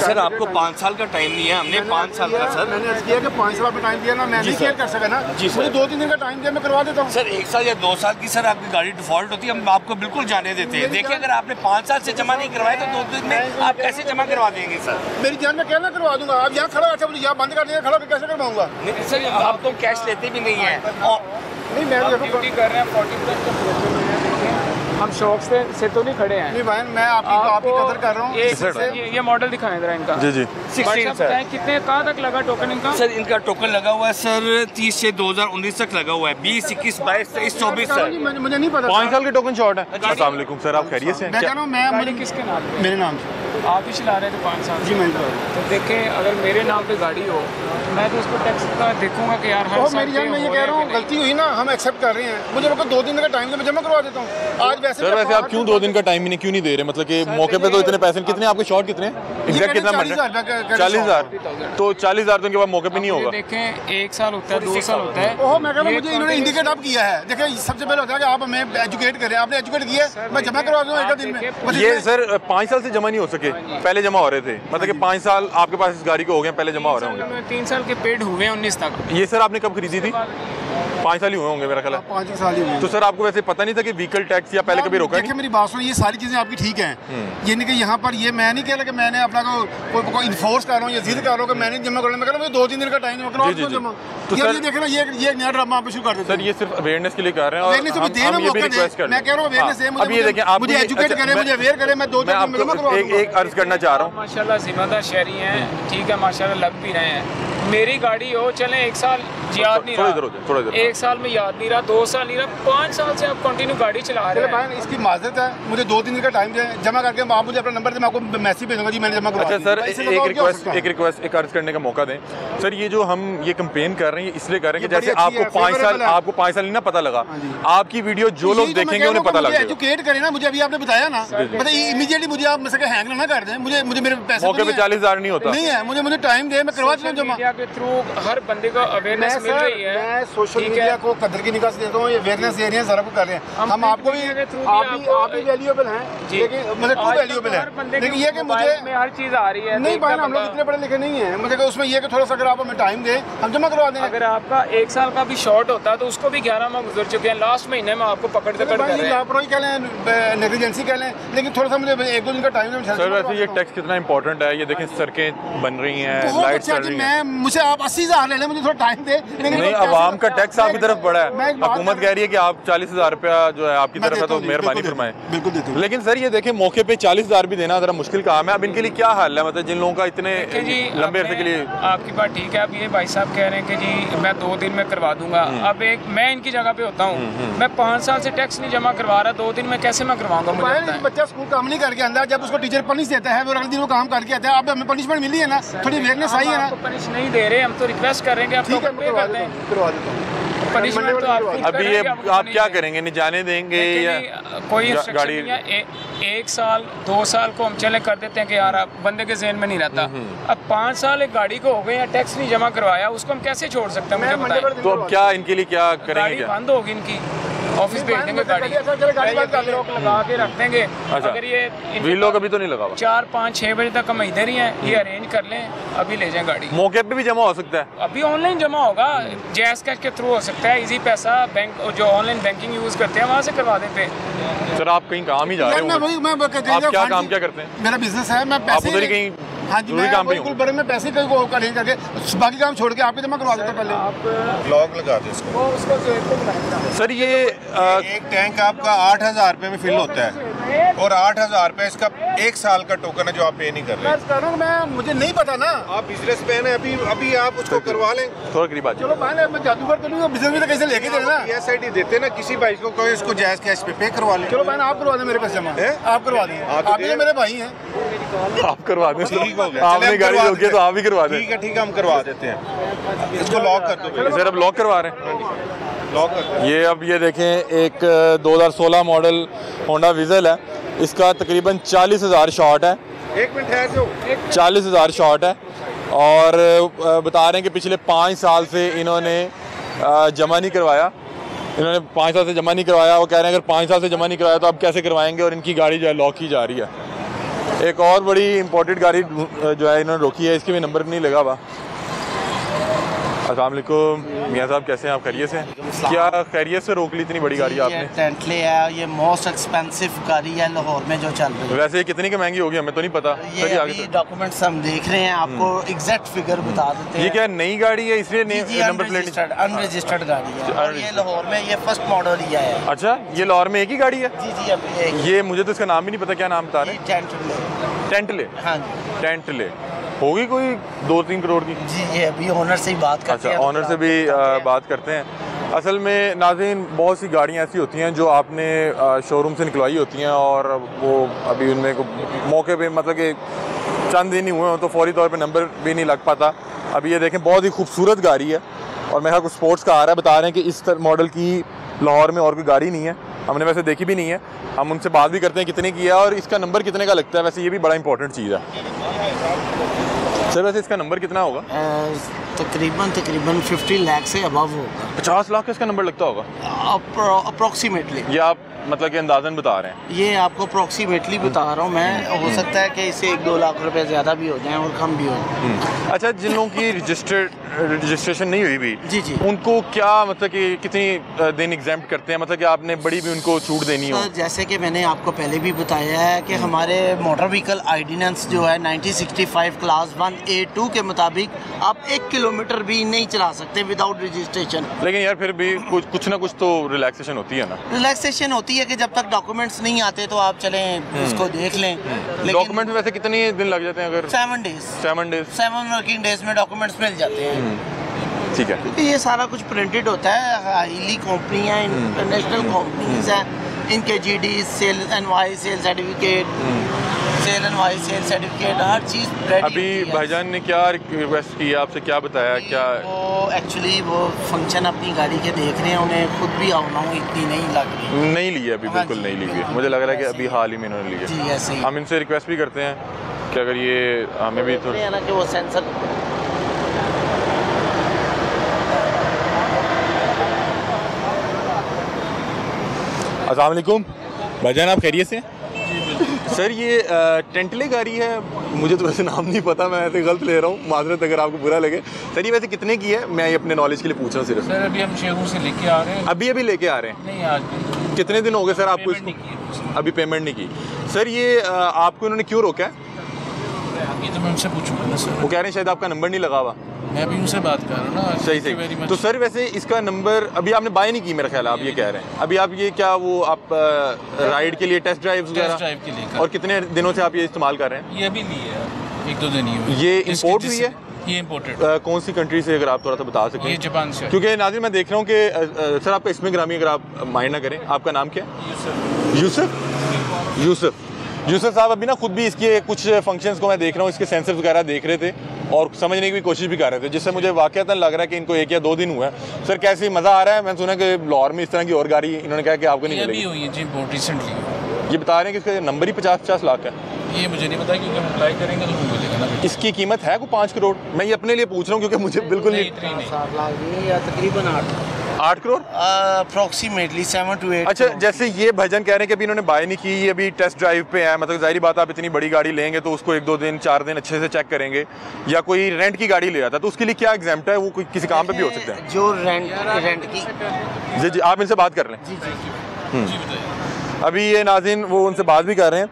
Sir आपको 5 साल का टाइम नहीं है, हमने 5 साल का सर मैंने अर्ज किया कि 5 साल का टाइम दिया ना, मैं नहीं केयर कर सका ना जी सर, मुझे 2-3 दिन का टाइम दिया, मैं करवा देता हूँ सर। 1 साल या 2 साल की सर आपकी गाड़ी डिफॉल्ट होती है, हम आपको बिल्कुल जाने देते हैं। देखिए अगर आपने 5 साल से जमा नहीं करवाए तो 2 दिन में आप कैसे जमा करवा देंगे सर? मेरी जान में कहना करवा दूंगा। आप यहाँ खड़ा, अच्छा मुझे यहाँ बंद कर दिया, खड़ा कैसे करवाऊंगा? सर आप तो कैश लेते भी नहीं है। नहीं मैं ड्यूटी कर रहे हैं 40+ का प्रोसेस में है, हम शौक से तो नहीं खड़े हैं। नहीं भाई मैं आपकी कदर कर रहा हूँ। ये मॉडल दिखाएं जरा इनका। जी जी 16 सर। कितने कहाँ तक लगा टोकन इनका? सर इनका टोकन लगा हुआ है सर 30 से 2019 तक लगा हुआ है, 20, 21, 22, 23, 24 सर। मुझे नहीं पता 5 साल के टोकन शॉर्ट है। अस्सलाम वालेकुम सर, आप खैरियत से? मैं कह रहा हूँ मैं गाड़ी किसके नाम पे? मेरे नाम से। आप ही चला रहे थे 5 साल? जी मैं तो देखें अगर मेरे नाम पे गाड़ी हो मैं तो उसको टैक्स का देखूंगा कि यार हर साल मेरी जान मैं ये कह रहा हूँ गलती हुई ना, हम एक्सेप्ट कर रहे हैं। मुझे 2 दिन का टाइम दे, मैं जमा करवा देता हूँ आज। वैसे आप क्यों 2 दिन का टाइम क्यों नहीं दे रहे? मतलब कि मौके पे तो इतने पैसे कितने आपके शॉर्ट कितने एग्जैक्ट कितना बन रहा है? 40,000। तो 40,000 तो इनके बाद मौके पे नहीं होगा। देखें 1 साल होता है, 2 साल होता है। ओह मैं कह रहा हूँ मुझे इन्होंने इंडिकेट अप किया है। देखिए सबसे पहले होता है कि आप हमें एजुकेट करें, आपने एजुकेट किया, मैं जमा करवा दूँ 1 दिन में। ये सर 5 साल से जमा नहीं हो सके, पहले जमा हो रहे थे। मतलब कि 5 साल आपके पास इस गाड़ी को हो गए, पहले जमा हो रहे होंगे। 3 साल के पेड हुए हैं 19 तक। ये सर आपने कब खरीदी थी? 5 साल ही हुए होंगे मेरा ख्याल है। 5 साल ही हुए। तो सर आपको वैसे पता नहीं था कि व्हीकल टैक्स या पहले कभी रोका? देखिए मेरी बात सुनो, ये सारी चीज़ें आपकी ठीक हैं। ये नहीं कि यहाँ पर ये मैं नहीं कह रहा कि मैंने अपना को इन्फोर्स कर रहा हूँ या जिद कर रहा हूँ कि मैंने जमा करना। मैं कह रहा हूँ 2-3 दिन का टाइम जमा करवा जमा। तो ये देखना ये नया ड्रामा आप शुरू कर देते हैं सर। ये सिर्फ अवेयरनेस के लिए कर रहे हैं और हम ये भी रिक्वेस्ट कर रहे हैं। मैं कह रहा हूँ अवेयरनेस है, अब ये देखें आप मुझे एजुकेट करें, मुझे अवेयर करें, मैं 2-4 दिन में जमा करवा दूंगा। एक अर्ज करना चाह रहा हूँ। माशाल्लाह जिम्मेदार शहरी हैं, ठीक है माशाल्लाह लग भी रहे हैं। मेरी गाड़ी हो चले 1 साल याद नहीं रहा, 1 साल में याद नहीं रहा, 2 साल नहीं रहा, 5 साल से आप कंटिन्यू गाड़ी चला रहे हैं। भाई इसकी माजरत है, मुझे 2-3 दिन का टाइम दें, जमा करके आप मुझे अपना नंबर दें, मैं आपको मैसेज भेजूंगा जी मैंने जमा करवा दिया। अच्छा सर एक रिक्वेस्ट अर्ज करने का मौका दें सर। ये जो हम ये कंपेन कर रहे हैं इसलिए कर रहे हैं कि जैसे आपको 5 साल नहीं ना पता लगा, आपकी वीडियो जो लोग देखेंगे उन्हें पता लगा। एजुकेट करें ना, मुझे अभी आपने बताया ना, मतलब इमीडिएटली मुझे आप मुझसे हैंग ना कर दें। मुझे मेरे पैसे मौके पे 40,000 नहीं होता नहीं है, मुझे टाइम दे, मैं करवा दूं जमा। मीडिया के थ्रू हर बंदे को अवेयरनेस मिल रही है। मैं सोशल मीडिया को कदर की निगाह से देता हूँ, ये अवेयरनेस दे रहे हैं, सारा कुछ कर रहे हैं। हम आपको भी आप भी वैल्यूएबल हैं, लेकिन मुझे टू वैल्यूएबल है। लेकिन ये कि मुझे में हर चीज आ रही है। नहीं भाई हम लोग इतने पढ़े लिखे नहीं है, मुझे उसमें ये कि थोड़ा सा अगर आप हमें टाइम दें हम जमा करवा देंगे। अगर आपका 1 साल का भी शॉर्ट होता तो उसको भी 11 माह गुजर चुके हैं। लास्ट महीने में आपको पकड़ कर रहे हैं। लापरवाही कह लें, नेग्लिजेंसी कह लें, लेकिन थोड़ा सा मुझे 1-2 दिन का टाइम दें। सर वैसे ये टैक्स कितना इंपॉर्टेंट है, ये देखें सड़कें बन रही हैं, लाइट चल रही हैं। मुझे आप 80,000 ले लें, मुझे थोड़ा टाइम दे। नहीं आवाम का टैक्स आपकी तरफ बढ़ा है, हुकूमत कह रही है कि आप 40,000 रुपया जो है आपकी तरफ है तो मेहरबानी फरमाएं। बिल्कुल देते हैं। लेकिन सर ये देखें मौके पे 40,000 भी देना जरा मुश्किल काम है। अब इनके लिए क्या हाल है, मतलब जिन लोगों का इतने लंबे अरसे के लिए? आपकी बात ठीक है। अब ये भाई साहब कह रहे हैं कि जी मैं 2 दिन में करवा दूंगा। अब मैं इनकी जगह पे होता हूँ, मैं 5 साल से टैक्स नहीं जमा करवा रहा, 2 दिन में कैसे मैं करवाऊंगा? मुझे बच्चा स्कूल काम नहीं करके आता, जब उसको टीचर पनिश देता है वो अगले दिन वो काम करके आता है। अब हमें पनिशमेंट मिली है ना, थोड़ी अवेयरनेस आई है ना। पनिश नहीं दे रहे, हम तो रिक्वेस्ट कर रहे हैं कि आप करवा दें। पनिशमेंट तो अभी ये आप क्या करेंगे, नहीं जाने देंगे या कोई गाड़ी? 1 साल 2 साल को हम चले कर देते हैं कि यार आप बंदे के ज़हन में नहीं रहता। अब 5 साल एक गाड़ी को हो गए या टैक्स नहीं जमा करवाया, उसको हम कैसे छोड़ सकते हैं? मुझे बताएं। तो अब क्या इनके लिए क्या करेंगे? गाड़ी बंद होगी इनकी, ऑफिस भेज देंगे गाड़ी, लोग लगा के रख देंगे। अगर ये व्हील लोग अभी तो नहीं लगा, 4, 5, 6 बजे तक हम इधर ही हैं, ये अरेंज कर लें, अभी ले जाएं गाड़ी। मौके पे भी जमा हो सकता है? अभी ऑनलाइन जमा होगा, जैज़ कैश के थ्रू हो सकता है, इजी पैसा बैंक जो ऑनलाइन बैंकिंग यूज़ करते हैं वहाँ से करवा देते हैं। सर आप कहीं काम ही जा रहे हो, आप क्या काम क्या करते हैं? मेरा बिजनेस है, मैं आप उधर ही कहीं? हाँ जी, मैं बिल्कुल बड़े में पैसे अरेंज करके बाकी काम छोड़ के आपके जमा करवा देता पहले। आप लॉक लगा दे इसको। सर ये एक टैंक आपका 8,000 रुपये में फिल होता है और 8,000 रुपये इसका 1 साल का टोकन है जो आप पे नहीं कर रहे। मैं मुझे नहीं पता ना, आप बिजनेस मैन है, अभी आप उसको करवा लें। थोड़ा करीब आ जाओ। चलो भाई मैं जादूगर तो नहीं, बिजनेस में तो कैसे लेके देना। SID देते ना किसी भाई को, कोई इसको जायज़ कैश पे करवा लें। चलो भाई आप करवा दें, मेरे पैसे जमा आप करवा दें, आप भी मेरे भाई हैं, आप करवा दें। ठीक हो गया, आपने गाड़ी रोकी है तो आप ही करवा दें। ठीक है हम करवा देते हैं, इसको लॉक कर दो। सर अब लॉक करवा रहे हैं, लॉक कर। ये अब ये देखें एक 2016 मॉडल होंडा विज़ल है, इसका तकरीबन 40,000 शॉर्ट है। 1 मिनट ठहर जाओ। 40,000 शॉर्ट है और बता रहे हैं कि पिछले 5 साल से इन्होंने जमा नहीं करवाया। इन्होंने 5 साल से जमा नहीं करवाया। वो कह रहे हैं अगर 5 साल से जमा नहीं करवाया तो अब कैसे करवाएंगे, और इनकी गाड़ी जो है लॉक की जा रही है। एक और बड़ी इंपॉर्टेंट गाड़ी जो है इन्होंने रोकी है, इसके भी नंबर नहीं लगा हुआ। अस्सलाम वालेकुम मियाँ साहब, कैसे हैं आप? खैरियत से? क्या खैरियत से रोक ली इतनी बड़ी गाड़ी आपने? टेंटले है, ये मोस्ट एक्सपेंसिव गाड़ी है लाहौर में जो चल रही है। वैसे कितनी की महंगी होगी हमें तो नहीं पता। ये अभी डॉक्यूमेंट्स हम देख रहे हैं, आपको एग्जैक्ट फिगर बता देते हैं। ये क्या नई गाड़ी है इसलिए नंबर प्लेट? अनरजिस्टर्ड गाड़ी है और ये लाहौर में ये फर्स्ट मॉडल ही है। अच्छा, ये लाहौर में एक ही गाड़ी है? जी जी, अभी ये मुझे तो इसका नाम ही नहीं पता, क्या नाम बता रहे हैं? टेंटले। हाँ जी, टेंटले होगी कोई 2-3 करोड़ की? जी ये अभी ओनर से ही बात करते हैं। अच्छा, ओनर से भी बात करते हैं। असल में नाज़रीन, बहुत सी गाड़ियाँ ऐसी होती हैं जो आपने शोरूम से निकलवाई होती हैं और वो अभी उनमें मौके पे मतलब कि चंद दिन ही हुए हों तो फौरी तौर पे नंबर भी नहीं लग पाता। अभी ये देखें, बहुत ही खूबसूरत गाड़ी है और मेरा कुछ स्पोर्ट्स का आ रहा है, बता रहे हैं कि इस मॉडल की लाहौर में और कोई गाड़ी नहीं है। हमने वैसे देखी भी नहीं है, हम उनसे बात भी करते हैं कितने की है और इसका नंबर कितने का लगता है। वैसे ये भी बड़ा इंपॉर्टेंट चीज़ है। सर वैसे इसका नंबर कितना होगा? तकरीबन 50 लाख से अबव होगा। 50 लाख का इसका नंबर लगता होगा अप्रोक्सीमेटली। ये आप मतलब कि अंदाजन बता रहे हैं? ये आपको अप्रोक्सीमेटली बता रहा हूँ मैं। हो सकता है कि इससे 1-2 लाख रुपए ज़्यादा भी हो जाएं और कम भी हो जाएं। अच्छा, जिन लोगों की रजिस्ट्रेशन नहीं हुई भी, जी जी, उनको क्या मतलब कि कितनी दिन एग्जाम्प्ट करते हैं? मतलब कि आपने बड़ी भी उनको छूट देनी हो? जैसे कि मैंने आपको पहले भी बताया है कि हमारे मोटर व्हीकल ऑर्डिनेंस जो है 1965 क्लास 1A2 के मुताबिक आप 1 किलोमीटर भी नहीं चला सकते विदाउट रजिस्ट्रेशन। लेकिन यार फिर भी कुछ ना कुछ तो रिलैक्सेशन होती है ना? रिलैक्सेशन होती है कि जब तक डॉक्यूमेंट्स नहीं आते तो आप चलें उसको देख लें। डॉक्यूमेंट वैसे कितने दिन लग जाते हैं? अगर 7 डेज 7 वर्किंग डेज में डॉक्यूमेंट्स मिल जाते हैं। ठीक है, क्योंकि ये सारा कुछ प्रिंटेड होता है। हाईली कंपनी है, इंटरनेशनल कंपनीज हैं, इनके GD sale invoice sale certificate, sale invoice sale certificate, हर चीज़ रेडी। अभी भाईजान ने क्या रिक्वेस्ट की आपसे, क्या बताया? क्या वो एक्चुअली वो फंक्शन अपनी गाड़ी के देख रहे हैं, उन्हें खुद भी आना इतनी नहीं लग रही। नहीं ली है अभी? बिल्कुल नहीं ली है। मुझे लग रहा है कि अभी हाल ही में इन्होंने ली है। जी ऐसे ही। हम इनसे रिक्वेस्ट भी करते हैं कि अगर ये हमें भी थोड़ा ना कि वो सेंसर। अस्सलाम वालेकुम भाईजान, आप खैरियत से? सर ये टेंटले गाड़ी है, मुझे तो वैसे नाम नहीं पता, मैं ऐसे गलत ले रहा हूँ, माजरत अगर आपको बुरा लगे। सर ये वैसे कितने की है? मैं ये अपने नॉलेज के लिए पूछ रहा हूँ सिर्फ। सर अभी हम शोरूम से लेके आ रहे हैं। अभी लेके आ रहे हैं? नहीं, आज भी। कितने दिन हो गए सर आपको इसको? अभी पेमेंट नहीं की? सर ये आपको इन्होंने क्यों रोका है? ये तो मैं उनसे पूछूंगा ना सर। वो कह रहे हैं शायद आपका नंबर नहीं लगा हुआ। मैं अभी उनसे बात कर रहा हूँ ना। सही। तो सर वैसे इसका नंबर अभी आपने बाय नहीं की मेरा ख्याल है, आप ये कह रहे हैं? अभी आप ये क्या वो आप राइड के लिए टेस्ट ड्राइव के लिए और कितने दिनों से आप ये इस्तेमाल कर रहे हैं? ये अभी ली है, 1-2 दिन ही हुए। ये इंपोर्ट हुई है? ये इम्पोर्टेड। कौन सी कंट्री से अगर आप थोड़ा सा बता सकें? ये जापान से। क्योंकि नाज़रीन मैं देख रहा हूँ कि सर आपका इसमें ग्रामी, अगर आप माइंड ना करें, आपका नाम क्या है? यूसुफ साहब अभी ना खुद भी इसके कुछ फंक्शंस को मैं देख रहा हूँ, इसके सेंसर्स वगैरह देख रहे थे और समझने की भी कोशिश भी कर रहे थे, जिससे मुझे वाकईतन लग रहा है कि इनको 1 या 2 दिन हुआ है। सर कैसे मज़ा आ रहा है? मैंने सुना कि लाहौर में इस तरह की और गाड़ी इन्होंने कहा कि आपको नहीं मिलेगी। हुई है जी, बहुत रिसेंटली। ये बता रहे हैं कि इसका नंबर ही 50-50 लाख है। ये मुझे नहीं पता, क्योंकि हम अप्लाई करेंगे तो मिलेगा ना। इसकी कीमत है कोई 5 करोड़? मैं ये अपने लिए पूछ रहा हूँ क्योंकि मुझे बिल्कुल नहीं। तकरीबन 8 करोड़ अप्रोक्सीमेटली 7 to 8। अच्छा, जैसे ये भाईजान कह रहे हैं कि अभी इन्होंने बाय नहीं की, ये अभी टेस्ट ड्राइव पे है, मतलब जाहिर बात आप इतनी बड़ी गाड़ी लेंगे तो उसको 1-2 दिन 4 दिन अच्छे से चेक करेंगे, या कोई रेंट की गाड़ी ले जाता है तो उसके लिए क्या एग्जाम्प्ट है? वो कोई किसी काम पे भी हो सकता है? जो रेंट की। जी आप इनसे बात कर लें। जी। अभी ये नाज़रीन वो उनसे बात भी कर रहे हैं।